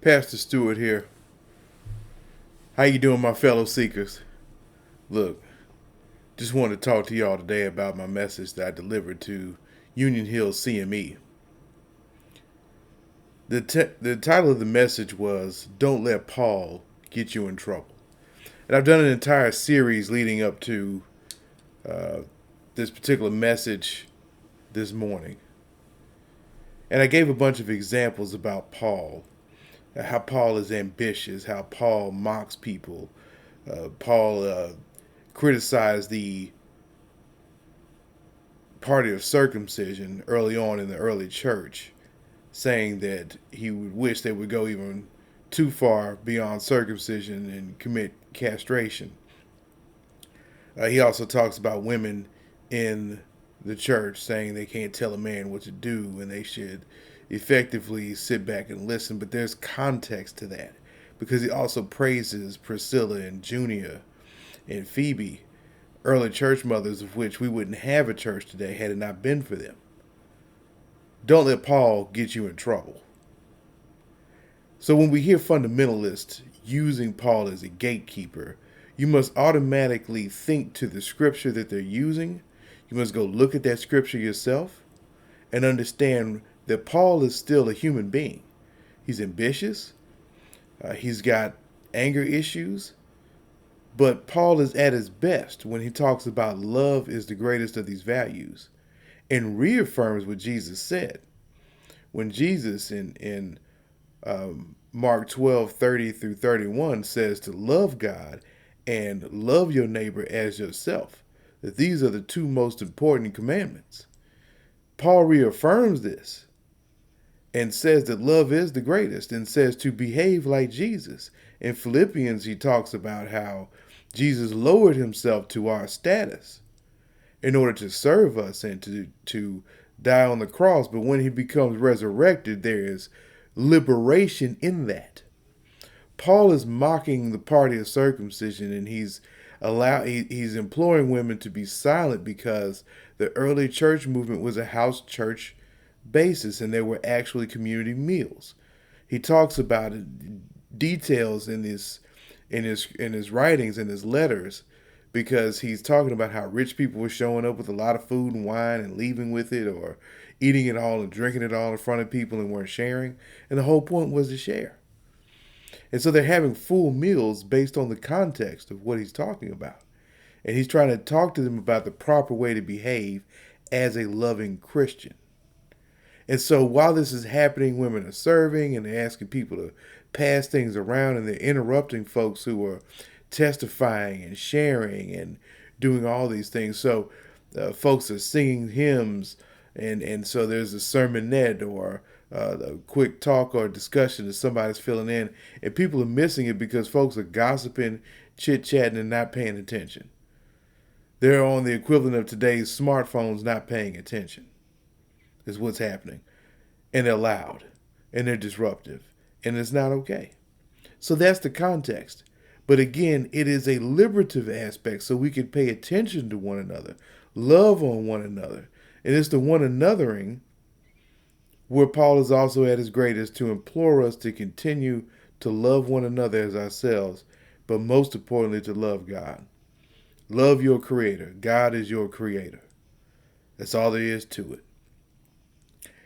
Pastor Stewart here. How you doing, my fellow seekers? Look, just wanted to talk to y'all today about my message that I delivered to Union Hill CME. The title of the message was "Don't Let Paul Get You in Trouble," and I've done an entire series leading up to uh, this particular message this morning, and I gave a bunch of examples about Paul, how Paul is ambitious, how Paul mocks people. Paul criticized the party of circumcision early on in the early church, saying that he would wish they would go even too far beyond circumcision and commit castration. He also talks about women in the church, saying they can't tell a man what to do and they should effectively sit back and listen. But there's context to that, because he also praises Priscilla and Junia and Phoebe, early church mothers of which we wouldn't have a church today had it not been for them. Don't let Paul get you in trouble. So when we hear fundamentalists using Paul as a gatekeeper, you must automatically think to the scripture that they're using. You must go look at that scripture yourself and understand that Paul is still a human being. He's ambitious. He's got anger issues. But Paul is at his best when he talks about love is the greatest of these values and reaffirms what Jesus said. When Jesus in Mark 12:30 through 31 says to love God and love your neighbor as yourself, that these are the two most important commandments. Paul reaffirms this and says that love is the greatest and says to behave like Jesus. In Philippians, he talks about how Jesus lowered himself to our status in order to serve us and to die on the cross. But when he becomes resurrected, there is liberation in that. Paul is mocking the party of circumcision, and he's imploring women to be silent because the early church movement was a house church basis, and there were actually community meals. He talks about it, details in his writings and his letters, because he's talking about how rich people were showing up with a lot of food and wine and leaving with it, or eating it all and drinking it all in front of people and weren't sharing. And the whole point was to share. And so they're having full meals based on the context of what he's talking about. And he's trying to talk to them about the proper way to behave as a loving Christian. And so while this is happening, women are serving and they're asking people to pass things around, and they're interrupting folks who are testifying and sharing and doing all these things. So folks are singing hymns, and so there's a sermonette or a quick talk or discussion that somebody's filling in, and people are missing it because folks are gossiping, chit-chatting, and not paying attention. They're on the equivalent of today's smartphones, not paying attention, is what's happening. And they're loud, and they're disruptive, and it's not okay. So that's the context. But again, it is a liberative aspect, so we can pay attention to one another, love on one another. And it's the one anothering where Paul is also at his greatest, to implore us to continue to love one another as ourselves, but most importantly, to love God. Love your creator. God is your creator. That's all there is to it.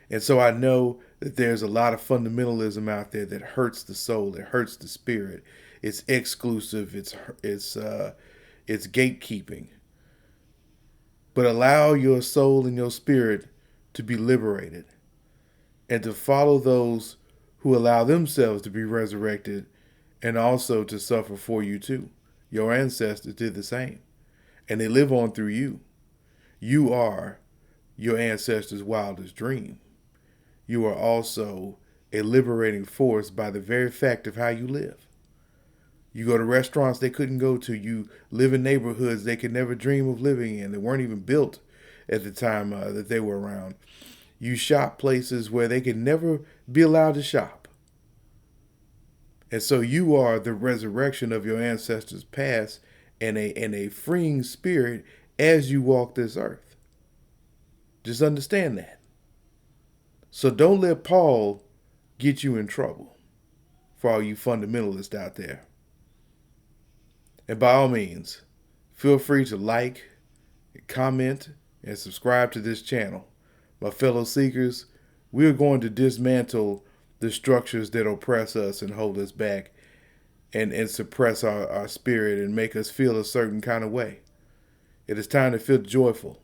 And so I know that there's a lot of fundamentalism out there that hurts the soul, it hurts the spirit. It's exclusive, it's gatekeeping. But allow your soul and your spirit to be liberated, and to follow those who allow themselves to be resurrected, and also to suffer for you too. Your ancestors did the same, and they live on through you. You are your ancestors' wildest dream. You are also a liberating force by the very fact of how you live. You go to restaurants they couldn't go to. You live in neighborhoods they could never dream of living in. They weren't even built at the time that they were around. You shop places where they could never be allowed to shop. And so you are the resurrection of your ancestors' past, and a freeing spirit as you walk this earth. Just understand that. So don't let Paul get you in trouble. for all you fundamentalists out there. And by all means, feel free to like, comment, and subscribe to this channel. My fellow seekers, we are going to dismantle the structures that oppress us and hold us back and suppress our spirit and make us feel a certain kind of way. It is time to feel joyful,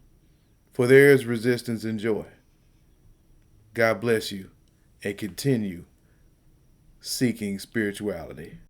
for there is resistance in joy. God bless you, and continue seeking spirituality.